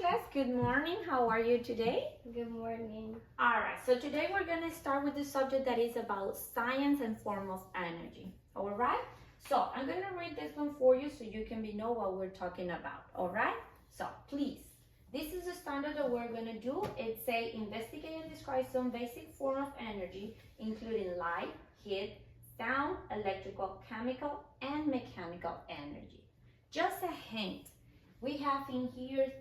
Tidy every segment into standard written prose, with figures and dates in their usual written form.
class. Good morning. How are you today? Good morning. All right, so today we're going to start with the subject that is about science and form of energy. All right, so I'm going to read this one for you so you can know what we're talking about. All right, so please, this is the standard that we're going to do. It say investigate and describe some basic form of energy, including light, heat, sound, electrical, chemical, and mechanical energy. Just a hint. We have in here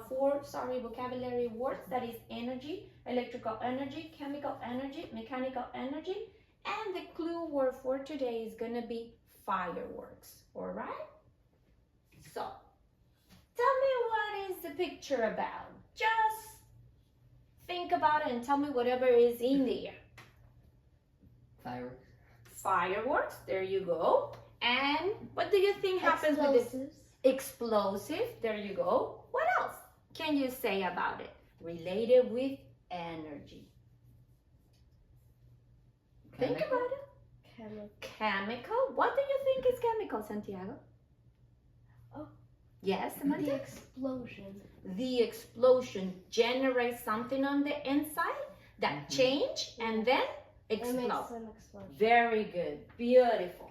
four vocabulary words, that is energy, electrical energy, chemical energy, mechanical energy, and the clue word for today is going to be fireworks, all right? So, tell me what is the picture about? Just think about it and tell me whatever is in there. Fireworks. Fireworks, there you go. And what do you think happens with this? Explosive, there you go. What else can you say about it related with energy? Chemical. Think about it. Chemical. What do you think is chemical, Santiago? Oh. Yes, Samantha? The explosion. The explosion generates something on the inside that change and then explodes. It makes an explosion. Very good. Beautiful.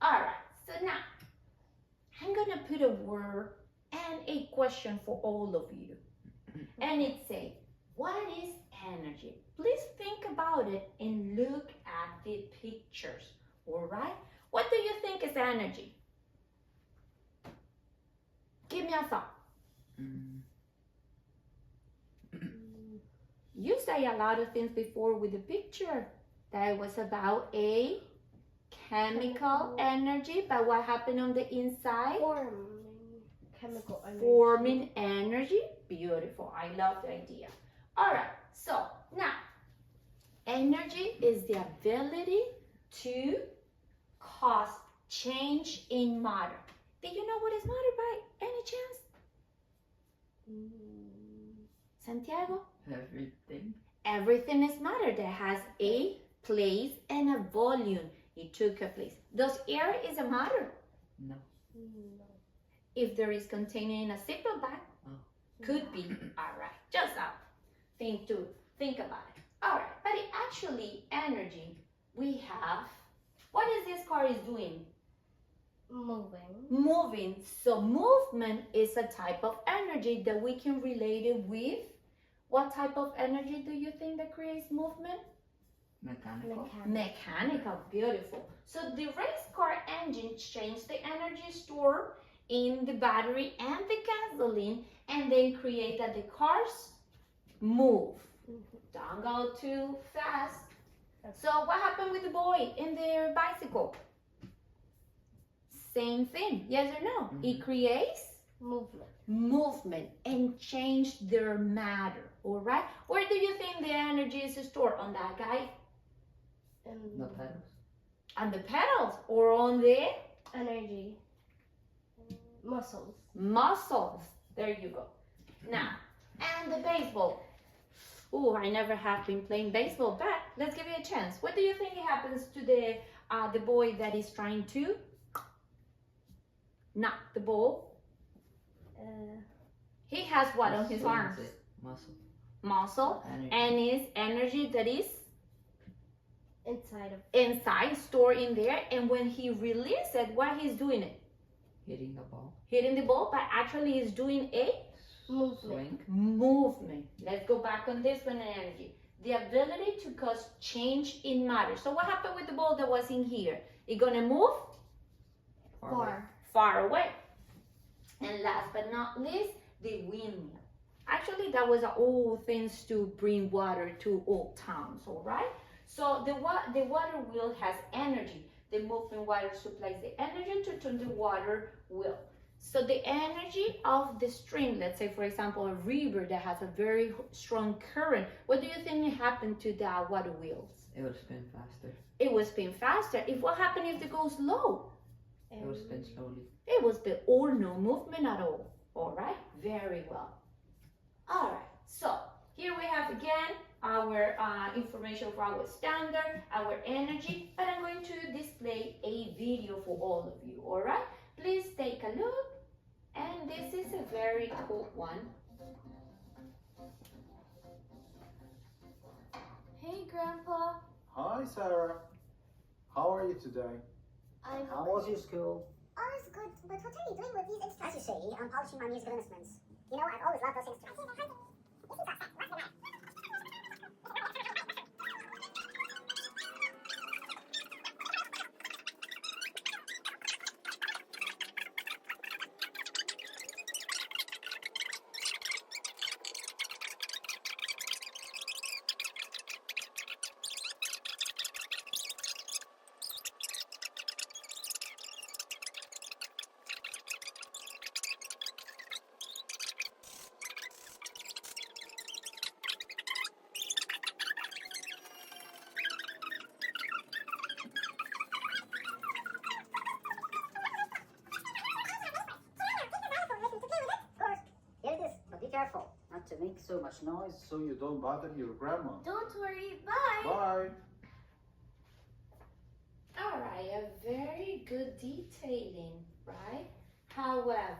All right. So now, I'm going to put a word and a question for all of you. And it says, what is energy? Please think about it and look at the pictures. All right? What do you think is energy? Give me a thought. You say a lot of things before with the picture. That was about a chemical energy, but what happened on the inside? Forming chemical energy. Forming energy. Beautiful. I love the idea. All right. So now, energy is the ability to cause change in matter. Do you know what is matter by any chance? Santiago? Everything. Everything is matter that has a place and a volume. It took a place. Does air is a matter? No. No. If there is containing in a zipper bag, could be. All right, just out. Think about it. All right, but it actually energy we have. What is this car is doing? Moving. Moving. So movement is a type of energy that we can relate it with. What type of energy do you think that creates movement? Mechanical. Mechanical, beautiful. So the race car engine changed the energy stored in the battery and the gasoline and then create that the cars move. Don't go too fast. So what happened with the boy in their bicycle? Same thing, yes or no? It creates movement and change their matter, all right? Where do you think the energy is stored? On that guy? The pedals. On the pedals or on the energy. Muscles. muscles. There you go. Now, and the baseball. Oh, I never have been playing baseball, but let's give it a chance. What do you think happens to the boy that is trying to knock the ball? He has what on his arms? Muscle. Muscle. Energy. And is energy that is Inside. stored in there. And when he releases it, what he's doing it? Hitting the ball. Hitting the ball, but actually he's doing a movement. Let's go back on this one, energy. The ability to cause change in matter. So what happened with the ball that was in here? It's gonna move far away. And last but not least, the windmill. Actually, that was old things to bring water to old towns, all right? So the water wheel has energy. The moving water supplies the energy to turn the water wheel. So the energy of the stream, let's say for example a river that has a very strong current, what do you think happened to the water wheels? It will spin faster. It will spin faster. What happened if it goes slow? It will spin slowly. It will spin or no movement at all. All right, very well. All right, so here we have again our information for our standard, our energy, but I'm going to display a video for all of you, all right? Please take a look, and this is a very very cool one. Hey, Grandpa. Hi, Sarah. How are you today? How was your school? All is good, but what are you doing with these instruments? As you say, I'm polishing my musical instruments. You know, I've always loved those instruments. Here it is, but be careful not to make so much noise. So you don't bother your grandma. Don't worry. Bye. Bye. All right, a very good detailing, right? However,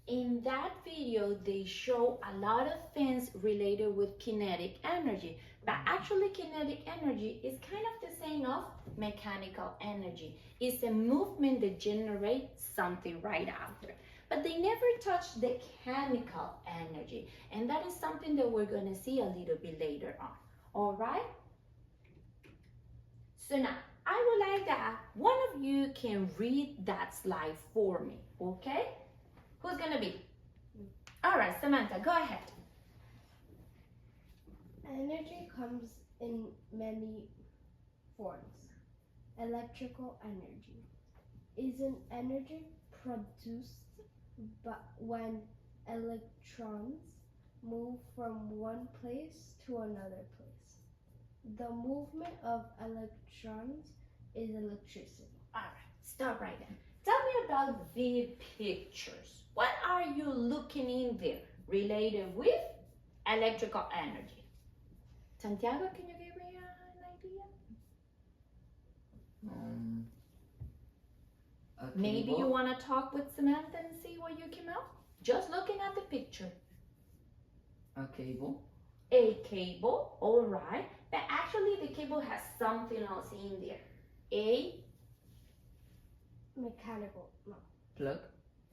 in that video, they show a lot of things related with kinetic energy, but actually kinetic energy is kind of the same of mechanical energy. It's a movement that generates something right after. But they never touch the chemical energy, and that is something that we're gonna see a little bit later on, all right? So now, I would like that one of you can read that slide for me, okay? Who's gonna be? All right, Samantha, go ahead. Energy comes in many forms. Electrical energy is an energy produced when electrons move from one place to another place. The movement of electrons is electricity. All right, stop right there. Tell me about the pictures. What are you looking in there related with electrical energy? Santiago, can you give me an idea? A Maybe cable. you want to talk with Samantha and see what you came out? Just looking at the picture. A cable. A cable, all right. But actually the cable has something else in there. Mechanical, no. Plug.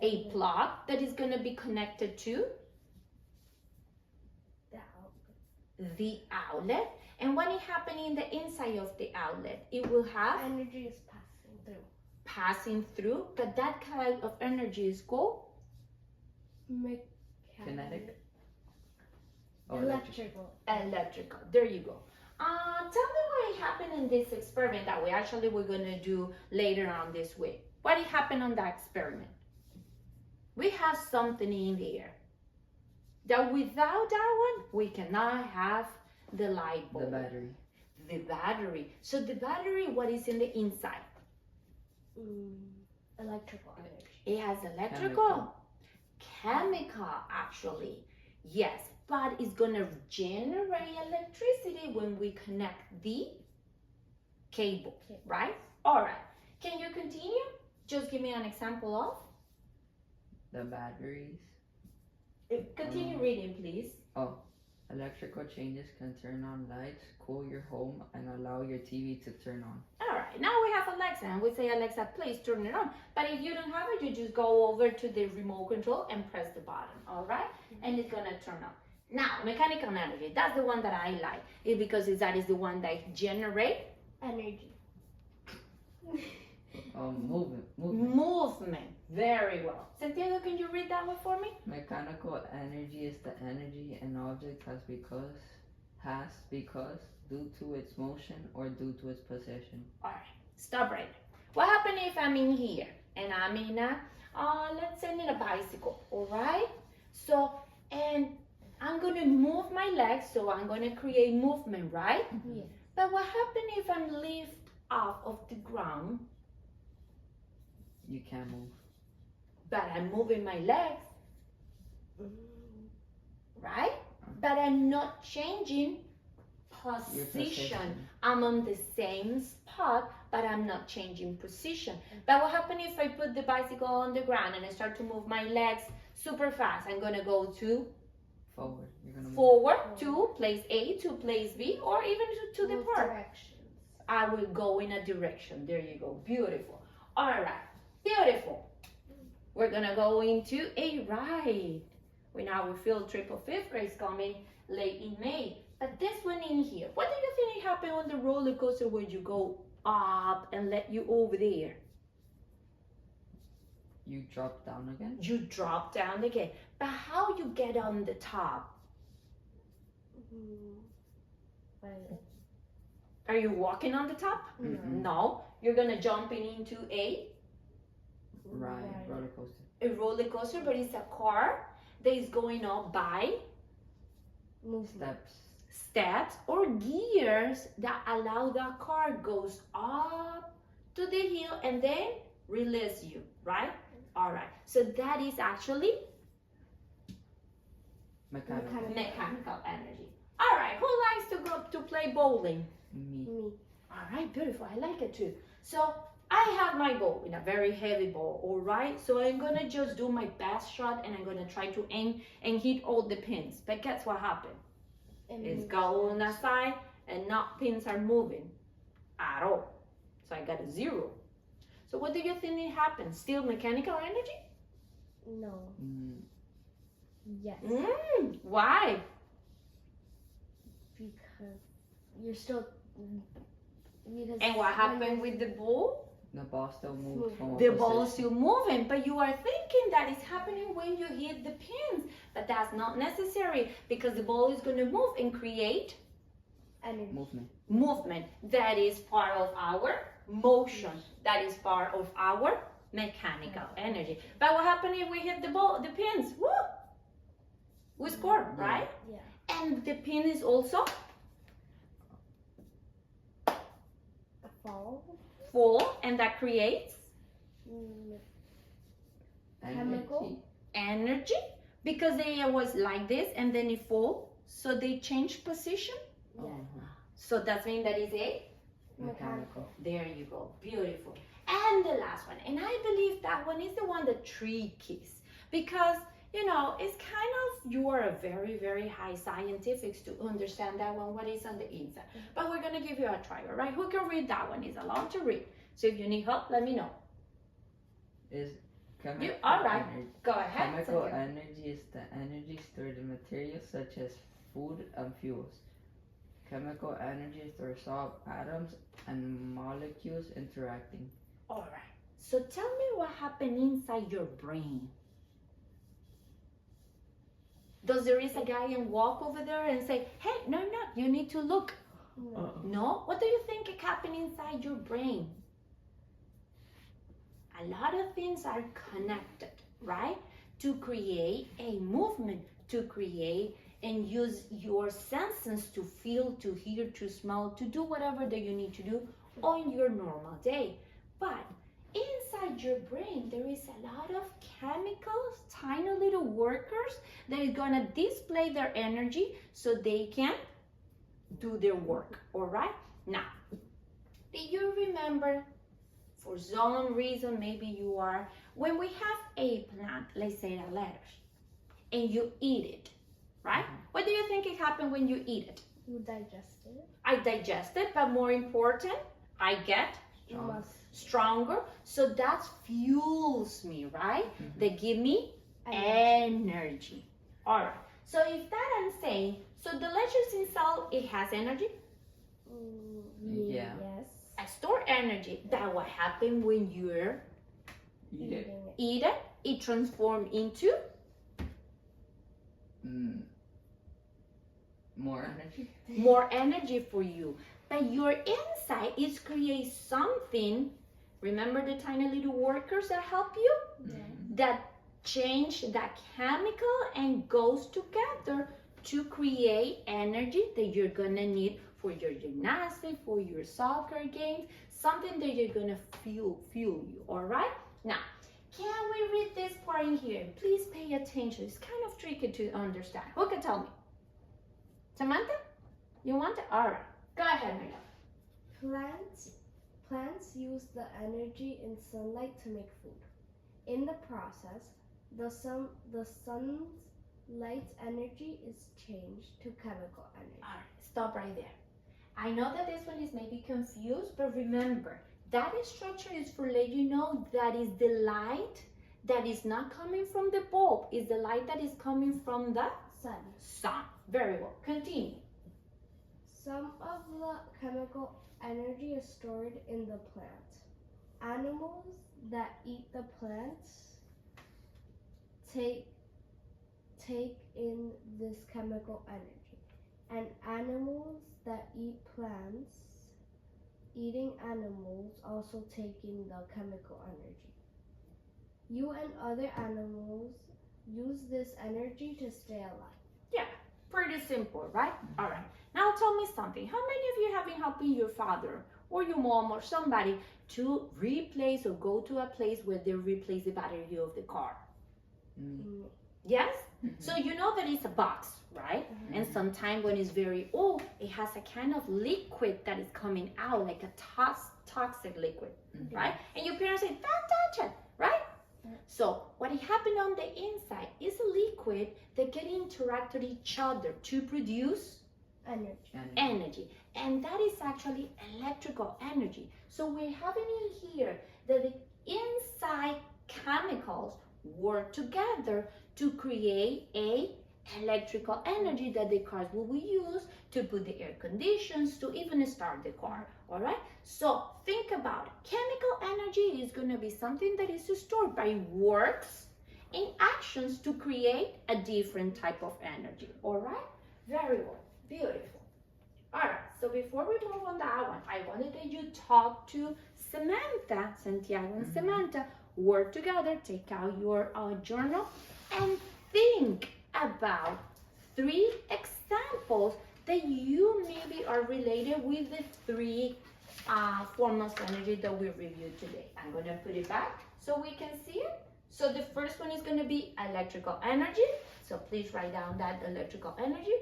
A plug that is going to be connected to The outlet. the outlet. And what is happening in the inside of the outlet? It will have Energy is passing through. passing through, but that kind of energy is called Kinetic. Oh, Electrical. electrical. There you go. Tell me what happened in this experiment that we're gonna do later on this week. What happened on that experiment? We have something in there that without that one, we cannot have the light bulb. The battery. The battery. So the battery, what is in the inside? Electrical energy. It has electrical, chemical actually. Yes, but it's gonna generate electricity when we connect the cable, right? All right. Can you continue? Just give me an example of. The batteries. Continue reading, please. Oh, electrical changes can turn on lights, cool your home, and allow your TV to turn on. All right. Now we have Alexa, and we say, Alexa, please turn it on. But if you don't have it, you just go over to the remote control and press the button. All right, and it's gonna turn on. Now, mechanical energy. That's the one that I like. Because that is the one that generates Energy. movement. Very well. Santiago, can you read that one for me? Mechanical energy is the energy an object has because due to its motion or due to its position. All right, stop right there. What happens if I'm in here and I'm in a, let's say in a bicycle, all right? So, and I'm gonna move my legs, so I'm gonna create movement, right? Yes. But what happens if I'm lift off of the ground, You can't move. but I'm moving my legs, right? But I'm not changing Your position. I'm on the same spot, but I'm not changing position. But what happens if I put the bicycle on the ground and I start to move my legs super fast. I'm gonna go to Forward. You're gonna move. forward to place A to place B, or even to the Move park. directions. I will go in a direction. There you go. Beautiful. All right. Beautiful. We're gonna go into a ride. We field trip of 5th grade is coming late in May. But this one in here, what do you think happened on the roller coaster when you go up and let you over there? You drop down again. You drop down again. But how you get on the top? But Are you walking on the top? Mm-mm. No. You're gonna jump into a Ride. Roller coaster. roller coaster, but it's a car that is going up by movement. steps or gears that allow that car goes up to the hill and then release you, right? All right. So that is actually mechanical energy. All right. Who likes to go to play bowling? Me. Me. All right, beautiful. I like it too. So I have my bow in a very heavy bow, all right? So I'm gonna just do my best shot and I'm gonna try to aim and hit all the pins. But guess what happened? It's going aside and not pins are moving at all. So I got a 0. So what do you think happened? Still mechanical energy? No. Mm. Yes. Why? Because you're still. Because And what happened with the ball? The ball still moves from The one ball is position. still moving, but you are thinking that it's happening when you hit the pins. But that's not necessary because the ball is going to move and create energy. Movement. That is part of our motion. That is part of our mechanical energy. But what happened if we hit the ball, the pins? Woo! We score, right? Yeah. And the pin is also Fall. full, and that creates Chemical. energy because they was like this and then it fall. So they change position. Yeah. So that means that is a Mechanical. There you go. Beautiful. And the last one. And I believe that one is the one that trickies. Because, you know, it's kind of, you are a very, very high scientifics to understand that one, what is on the inside. But we're going to give you a try, all right? Who can read that one? It's a lot to read. So if you need help, let me know. Is chemical You, all right. energy. Go ahead. Chemical Sophia. energy is the energy stored in materials such as food and fuels. Chemical energy is the result of atoms and molecules interacting. All right. So tell me what happened inside your brain. Does there is a guy and walk over there and say, hey, no, you need to look. No. No? What do you think is happening inside your brain? A lot of things are connected, right? To create a movement, to create and use your senses to feel, to hear, to smell, to do whatever that you need to do on your normal day. But inside your brain, there is a lot of chemicals, tiny little workers that is gonna display their energy so they can do their work, all right? Now, do you remember, for some reason, maybe you are, when we have a plant, let's say a lettuce, and you eat it, right? What do you think it happened when you eat it? You digest it. I digest it, but more important, I get You must. stronger. So that fuels me, right? They give me energy. All right. So if that I'm saying, so the lecithin cell, it has energy. Yeah. Yes. I store energy. That what happened when you're Eat it. eat it. It transforms into More energy. more energy for you. But your inside is create something. Remember the tiny little workers that help you? That change that chemical and goes together to create energy that you're gonna need for your gymnastics, for your soccer games, something that you're gonna fuel you, all right? Now, can we read this part in here? Please pay attention. It's kind of tricky to understand. Who can tell me? Samantha? You want it? All right. Go ahead, my love. Plants use the energy in sunlight to make food. In the process, the sun's light energy is changed to chemical energy. All right, stop right there. I know that this one is maybe confused, but remember, that structure is for let you know that is the light that is not coming from the bulb, is the light that is coming from the sun. Very well, continue. Some of the chemical energy is stored in the plant. Animals that eat the plants take in this chemical energy. And animals that eat plants, eating animals also take in the chemical energy. You and other animals use this energy to stay alive. Yeah, pretty simple, right? All right. Now tell me something. How many of you have been helping your father or your mom or somebody to replace or go to a place where they replace the battery of the car? Yes? So you know that it's a box, right? And sometimes when it's very old, it has a kind of liquid that is coming out, like a toxic liquid, right? And your parents say, don't touch it, right? So what happened on the inside is a liquid that can interact with each other to produce energy. And that is actually electrical energy. So we're having in here that the inside chemicals work together to create a electrical energy that the cars will use to put the air conditions, to even start the car. All right, so think about it. Chemical energy is going to be something that is stored by works and actions to create a different type of energy. All right, very well, beautiful. All right, so before we move on that one, I wanted that you talk to Samantha, Santiago and Samantha, work together, take out your journal and think about 3 examples that you maybe are related with the 3 forms of energy that we reviewed today. I'm going to put it back so we can see it. So the first one is going to be electrical energy. So please write down that electrical energy.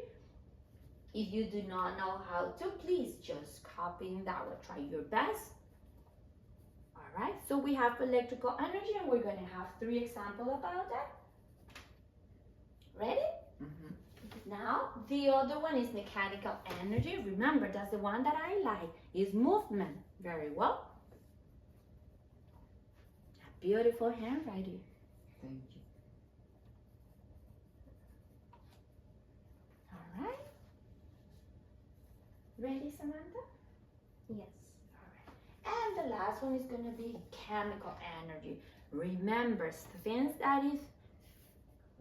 If you do not know how to, please just copy that or try your best. All right, so we have electrical energy and we're going to have 3 examples about that. Ready? Now, the other one is mechanical energy. Remember, that's the one that I like, is movement. Very well. A beautiful handwriting. Thank you. All right. Ready, Samantha? Yes. And the last one is going to be chemical energy. Remember, things that is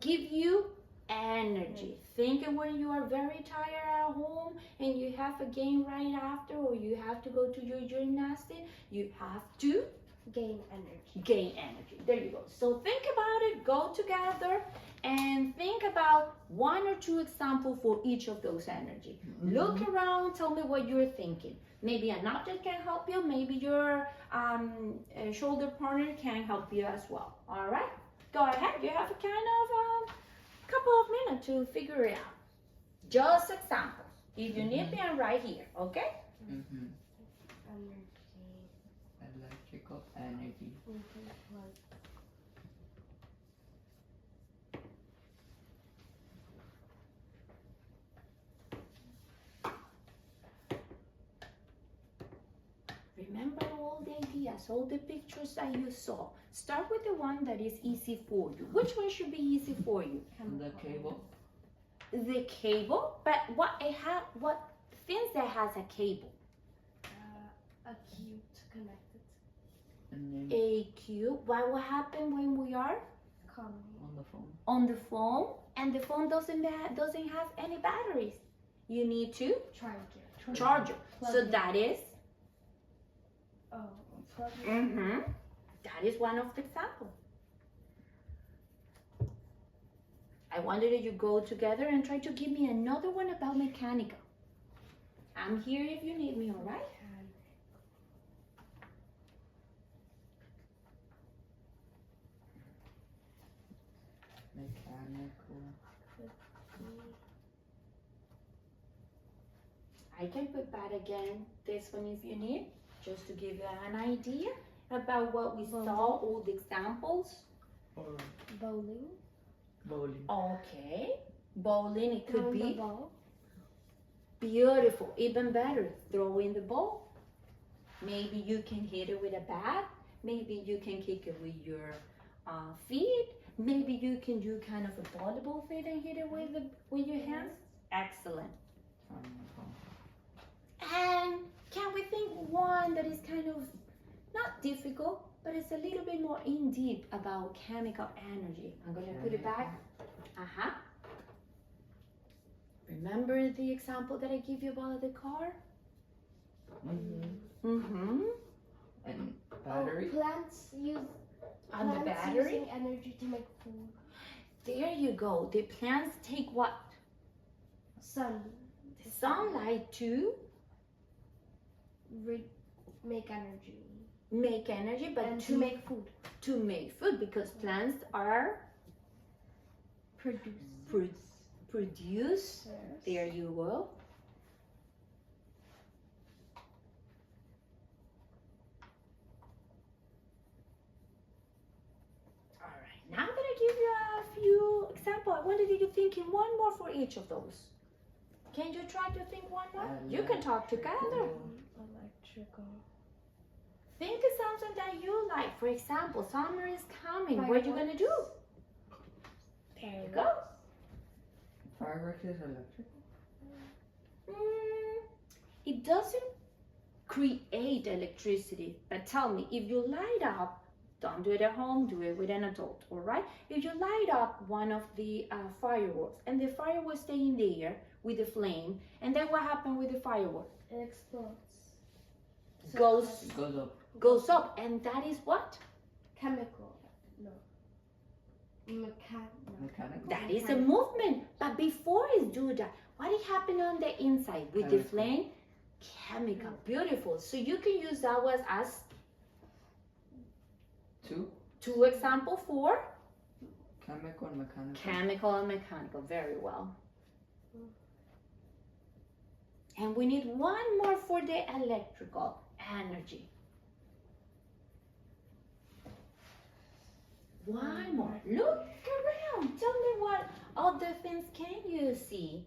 give you energy. Think of when you are very tired at home and you have a game right after, or you have to go to your gymnastics, you have to Gain energy. gain energy. There you go. So think about it, go together and think about 1 or 2 examples for each of those energy. Look around, tell me what you're thinking. Maybe an object can help you, maybe your shoulder partner can help you as well. All right, go ahead. You have a kind of couple of minutes to figure it out. Just examples. If you need me, I'm right here, okay? Energy. Electrical energy. Remember all the ideas, all the pictures that you saw. Start with the one that is easy for you. Which one should be easy for you? The cable. The cable, but what things that has a cable? A cube to connect it. And then A cube. What happened when we are Calling. on the phone. on the phone and the phone doesn't have any batteries? You need to Charger. charge it. So Plug in. that is Plug it. that is one of the examples. I wanted that you go together and try to give me another one about mechanical. I'm here if you need me, all right? Mechanical. I can put back again this one if you need, just to give you an idea about what we saw, all the examples. Or Bowling. bowling. Okay. Bowling, it could Throwing the be ball. beautiful. Even better, throwing the ball. Maybe you can hit it with a bat. Maybe you can kick it with your feet. Maybe you can do kind of a volleyball fit and hit it with your hands. Excellent. And can we think one that is kind of not difficult, but it's a little bit more in deep about chemical energy? I'm gonna put it back. Remember the example that I give you about the car? And battery. Oh, plants use On the plants battery? using energy to make food. There you go. The plants take what? Sun. The sunlight to Make energy. make energy, but And to make food. because plants are produce. There you go. All right. Now that I give you a few examples, I wanted you to think in one more for each of those. Can you try to think one more? You can talk together. Electrical. Think of something that you like. For example, summer is coming. What are you gonna do? There you go. Fireworks is electric. It doesn't create electricity, but tell me, if you light up, don't do it at home, do it with an adult, all right? If you light up one of the fireworks and the fireworks stay in the air with the flame, and then what happened with the firework? It explodes. Goes up, and that is what? Chemical. No. Mechanical. Mechanical. That is a movement. But before it do that, what is happening on the inside with the Chemical. flame? Chemical. Beautiful. So you can use that one as two example for Chemical and mechanical. chemical and mechanical. Very well. And we need one more for the electrical energy. One more. Look around. Tell me what other things can you see?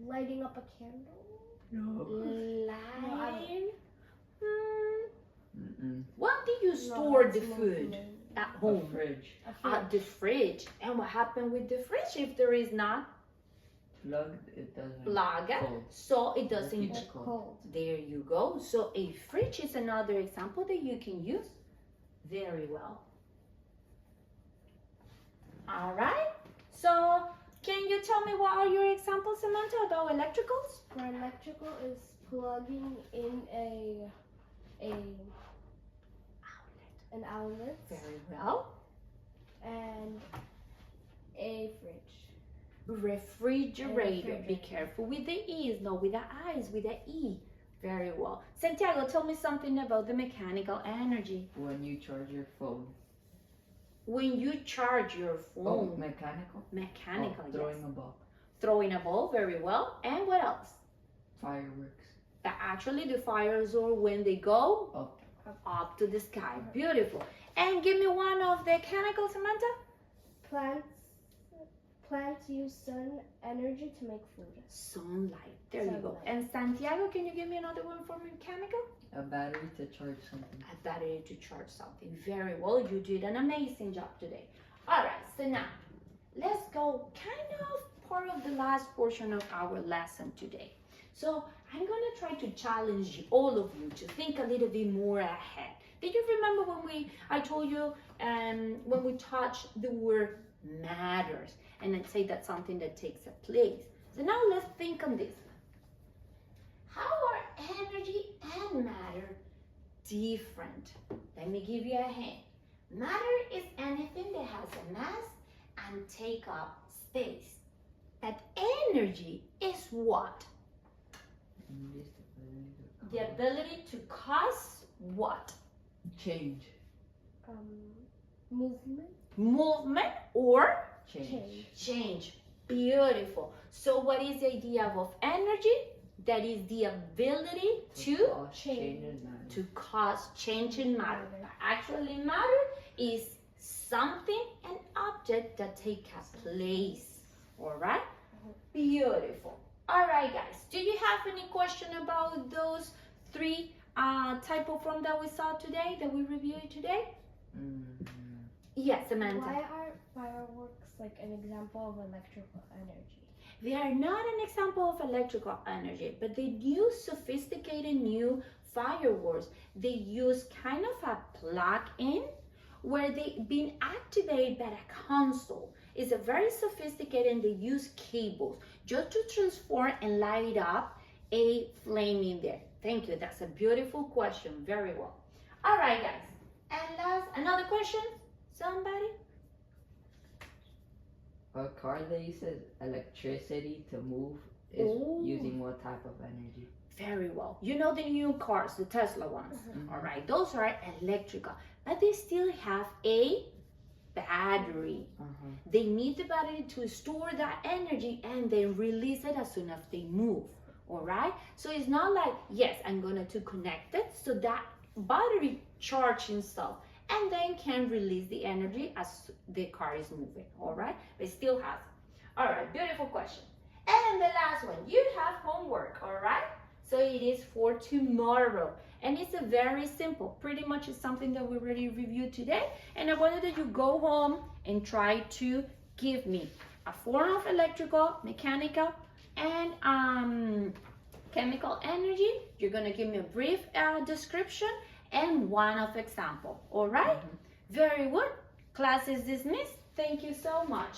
Lighting up a candle. Light. When do you No, store the that's food? movement. At A home. fridge. At the fridge. And what happened with the fridge if there is not Plugged, it doesn't. plug? Cold. So it doesn't. Keeps It's cold. cold. There you go. So a fridge is another example that you can use very well. All right. So can you tell me what are your examples, Samantha, about electricals? For electrical is plugging in an outlet Very well. and a fridge. Refrigerator. Be Refrigerator. careful with the E's, not with the I's, with the E. Very well. Santiago, tell me something about the mechanical energy. When you charge your phone. When you charge your phone, Mechanical. mechanical, Throwing yes. a ball. Throwing a ball, very well. And what else? Fireworks. Actually, the fires are when they go up to the sky. Beautiful. And give me one of the chemicals, Samantha. Plants use sun energy to make food. Sunlight. There you go. Sunlight. And Santiago, can you give me another one for mechanical? A battery to charge something. A battery to charge something. Very well. You did an amazing job today. All right. So now, let's go kind of part of the last portion of our lesson today. So I'm going to try to challenge all of you to think a little bit more ahead. Did you remember when I told you when we touched the word matters and then say that's something that takes a place? So now let's think on this. How are energy and matter different? Let me give you a hint. Matter is anything that has a mass and take up space. That energy is what? The ability to cause what? Change. Movement. Movement or Change. Beautiful. So what is the idea of energy? That is the ability to Change in matter. cause change in matter. Actually, matter is something, an object that take a place. All right? Beautiful. All right, guys. Do you have any question about those three type of form that we saw today, that we reviewed today? Yes, Samantha. Why are fireworks like an example of electrical energy? They are not an example of electrical energy, but they use sophisticated new fireworks. They use kind of a plug-in where they been activated by a console. It's a very sophisticated, and they use cables just to transform and light up a flame in there. Thank you. That's a beautiful question. Very well. All right, guys. And last, another question? Somebody? A car that uses electricity to move is Ooh. using what type of energy? Very well. You know the new cars, the Tesla ones. All right, those are electrical, but they still have a battery. They need the battery to store that energy and then release it as soon as they move. All right, so it's not like, yes, I'm going to connect it so that battery charge itself and then can release the energy as the car is moving. All right, but it still has. All right, beautiful question. And the last one, you have homework. All right, so it is for tomorrow, and it's a very simple, pretty much it's something that we already reviewed today, and I wanted that you go home and try to give me a form of electrical, mechanical, and chemical energy. You're going to give me a brief description and one of example. All right? Very good. Class is dismissed. Thank you so much.